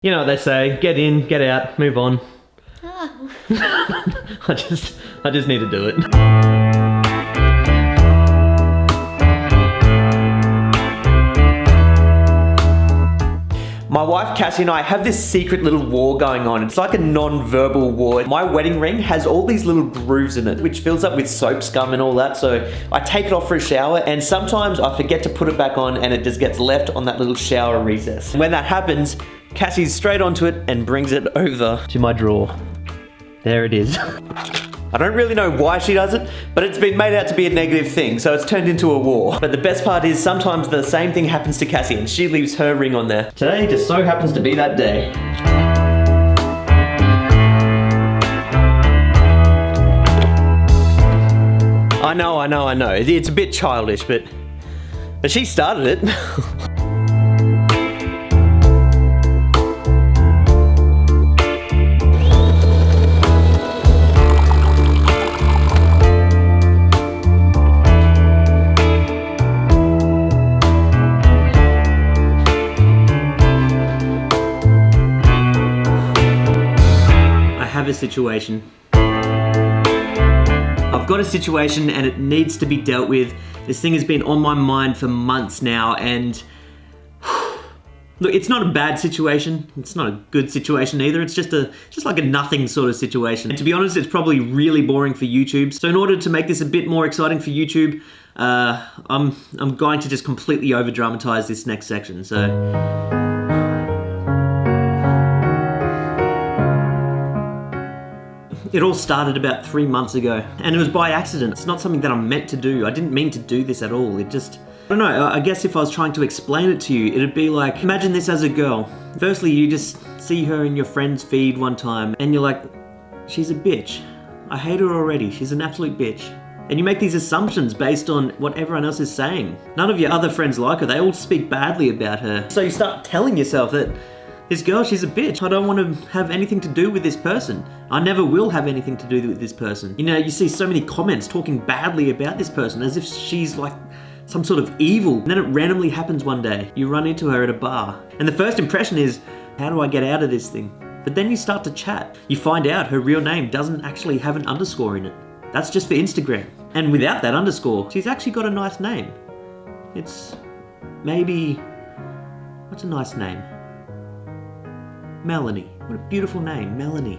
You know what they say, get in, get out, move on. Oh. I just need to do it. My wife Cassie and I have this secret little war going on. It's like a non-verbal war. My wedding ring has all these little grooves in it, which fills up with soap scum and all that. So I take it off for a shower, and sometimes I forget to put it back on and it just gets left on that little shower recess. When that happens, Cassie's straight onto it and brings it over to my drawer. There it is. I don't really know why she does it, but it's been made out to be a negative thing, so it's turned into a war. But the best part is sometimes the same thing happens to Cassie and she leaves her ring on there. Today just so happens to be that day. I know. It's a bit childish, but she started it. Situation. I've got a situation and it needs to be dealt with. This thing has been on my mind for months now, and look, it's not a bad situation. It's not a good situation either. It's just like a nothing sort of situation. And to be honest, it's probably really boring for YouTube. So in order to make this a bit more exciting for YouTube, I'm going to just completely over-dramatize this next section. So it all started about 3 months ago, and it was by accident. It's not something that I'm meant to do. I didn't mean to do this at all. It just, I don't know, I guess if I was trying to explain it to you, it'd be like, imagine this as a girl. Firstly, you just see her in your friend's feed one time, and you're like, she's a bitch. I hate her already. She's an absolute bitch. And you make these assumptions based on what everyone else is saying. None of your other friends like her. They all speak badly about her. So you start telling yourself that this girl, she's a bitch. I don't want to have anything to do with this person. I never will have anything to do with this person. You know, you see so many comments talking badly about this person as if she's like some sort of evil. And then it randomly happens one day. You run into her at a bar. And the first impression is, how do I get out of this thing? But then you start to chat. You find out her real name doesn't actually have an underscore in it. That's just for Instagram. And without that underscore, she's actually got a nice name. It's maybe, what's a nice name? Melanie. What a beautiful name, Melanie.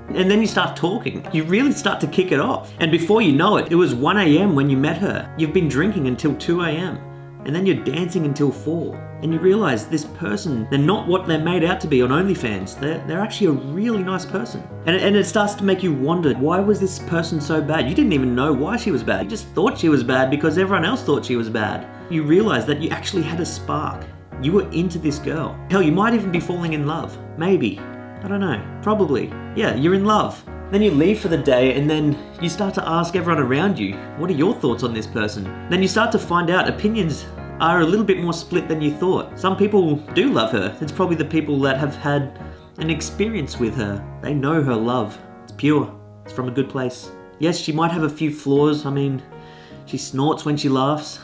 And then you start talking. You really start to kick it off. And before you know it, it was 1 a.m. when you met her. You've been drinking until 2 a.m. And then you're dancing until 4. And you realize this person, they're not what they're made out to be on OnlyFans. They're actually a really nice person. And it starts to make you wonder, why was this person so bad? You didn't even know why she was bad. You just thought she was bad because everyone else thought she was bad. You realize that you actually had a spark. You were into this girl. Hell, you might even be falling in love. Maybe. I don't know. Probably. Yeah, you're in love. Then you leave for the day and then you start to ask everyone around you, what are your thoughts on this person? Then you start to find out opinions are a little bit more split than you thought. Some people do love her. It's probably the people that have had an experience with her. They know her love. It's pure. It's from a good place. Yes, she might have a few flaws. I mean, she snorts when she laughs.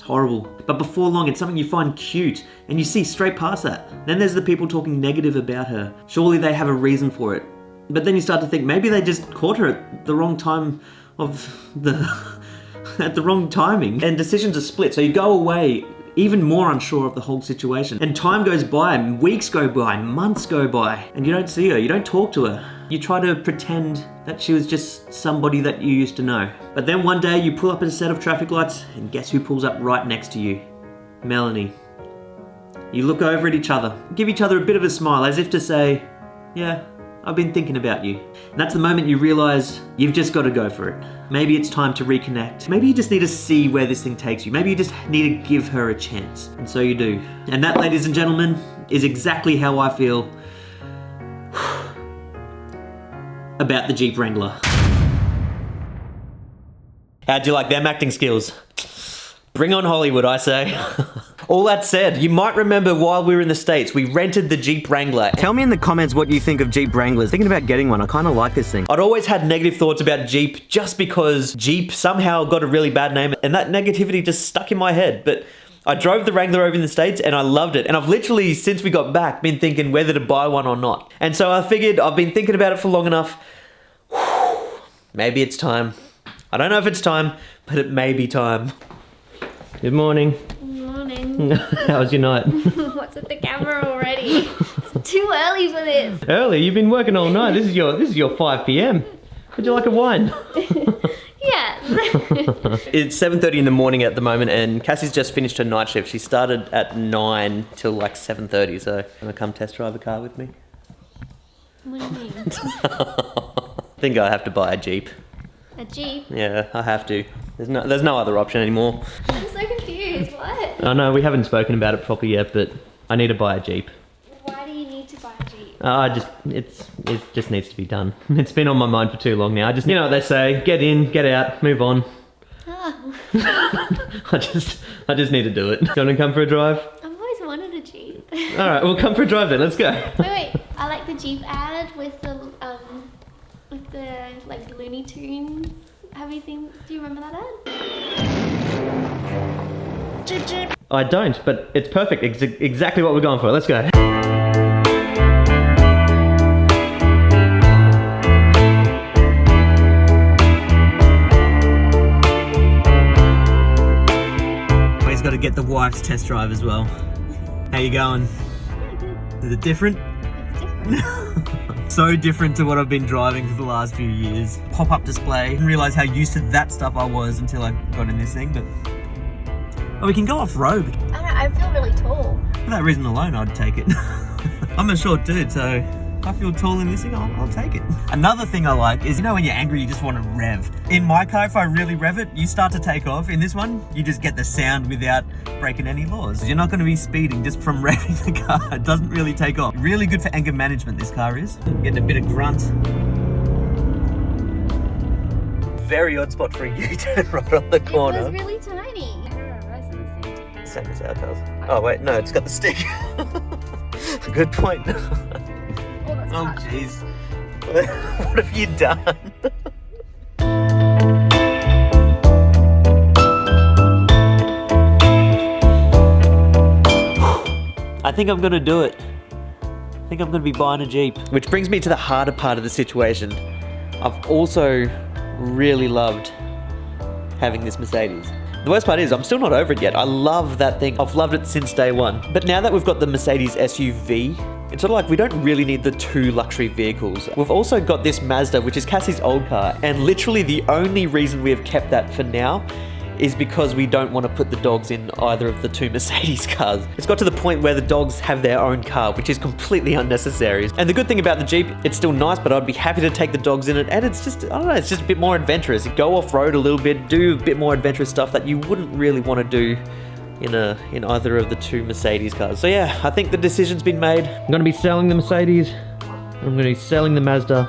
Horrible. But before long, it's something you find cute and you see straight past that. Then there's the people talking negative about her. Surely they have a reason for it. But then you start to think maybe they just caught her at the wrong time at the wrong timing. And decisions are split. So you go away even more unsure of the whole situation. And time goes by, and weeks go by, months go by, and you don't see her, you don't talk to her. You try to pretend that she was just somebody that you used to know. But then one day you pull up at a set of traffic lights, and guess who pulls up right next to you? Melanie. You look over at each other, give each other a bit of a smile as if to say, yeah, I've been thinking about you. And that's the moment you realize you've just got to go for it. Maybe it's time to reconnect. Maybe you just need to see where this thing takes you. Maybe you just need to give her a chance. And so you do. And that, ladies and gentlemen, is exactly how I feel about the Jeep Wrangler. How'd you like them acting skills? Bring on Hollywood, I say. All that said, you might remember while we were in the States, we rented the Jeep Wrangler. Tell me in the comments what you think of Jeep Wranglers. Thinking about getting one, I kind of like this thing. I'd always had negative thoughts about Jeep just because Jeep somehow got a really bad name and that negativity just stuck in my head. But I drove the Wrangler over in the States and I loved it. And I've literally, since we got back, been thinking whether to buy one or not. And so I figured I've been thinking about it for long enough. Maybe it's time. I don't know if it's time, but it may be time. Good morning. Good morning. How was your night? What's with the camera already? It's too early for this. Early? You've been working all night. This is your 5 p.m. Would you like a wine? Yes. It's 7:30 in the morning at the moment, and Cassie's just finished her night shift. She started at 9 till like 7:30. So, wanna come test drive a car with me? What do you mean? I think I have to buy a Jeep. A Jeep? Yeah, I have to. There's no other option anymore. I'm so confused. What? I know we haven't spoken about it properly yet, but I need to buy a Jeep. Why do you need to buy a Jeep? It just needs to be done. It's been on my mind for too long now. You know what they say, get in, get out, move on. Oh. I just need to do it. Do you want to come for a drive? I've always wanted a Jeep. Alright, we'll come for a drive then, let's go. Wait. I like the Jeep ad with the like Looney Tunes. Do you remember that ad? Jeep, Jeep. I don't, but it's perfect. Exactly what we're going for. Let's go. Always got to get the wife's test drive as well. How you going? Is it different? It's different. So different to what I've been driving for the last few years. Pop-up display. Didn't realise how used to that stuff I was until I got in this thing, but... Oh, we can go off-road. I don't know, I feel really tall. For that reason alone, I'd take it. I'm a short dude, so if I feel tall in this thing, I'll take it. Another thing I like is, you know when you're angry, you just want to rev. In my car, if I really rev it, you start to take off. In this one, you just get the sound without breaking any laws. You're not going to be speeding just from revving the car. It doesn't really take off. Really good for anger management, this car is. Getting a bit of grunt. Very odd spot for a U-turn right on the corner. It was really tiny. Same as our cars. Oh wait, no, it's got the stick. Good point. Oh jeez. What have you done? I think I'm gonna do it. I think I'm gonna be buying a Jeep. Which brings me to the harder part of the situation. I've also really loved having this Mercedes. The worst part is, I'm still not over it yet. I love that thing. I've loved it since day one. But now that we've got the Mercedes SUV, it's sort of like we don't really need the two luxury vehicles. We've also got this Mazda, which is Cassie's old car. And literally the only reason we have kept that for now is because we don't want to put the dogs in either of the two Mercedes cars. It's got to the point where the dogs have their own car, which is completely unnecessary. And the good thing about the Jeep, it's still nice, but I'd be happy to take the dogs in it. And it's just, I don't know, it's just a bit more adventurous. You go off-road a little bit, do a bit more adventurous stuff that you wouldn't really want to do in either of the two Mercedes cars. So yeah, I think the decision's been made. I'm going to be selling the Mercedes, I'm going to be selling the Mazda,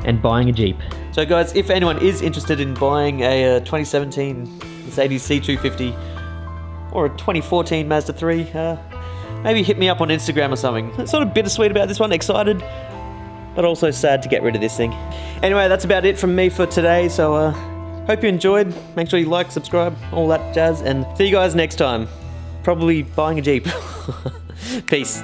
and buying a Jeep. So guys, if anyone is interested in buying a 2017 Mercedes C250 or a 2014 Mazda 3, maybe hit me up on Instagram or something. It's sort of bittersweet about this one, excited, but also sad to get rid of this thing. Anyway, that's about it from me for today, so hope you enjoyed. Make sure you like, subscribe, all that jazz, and see you guys next time. Probably buying a Jeep. Peace.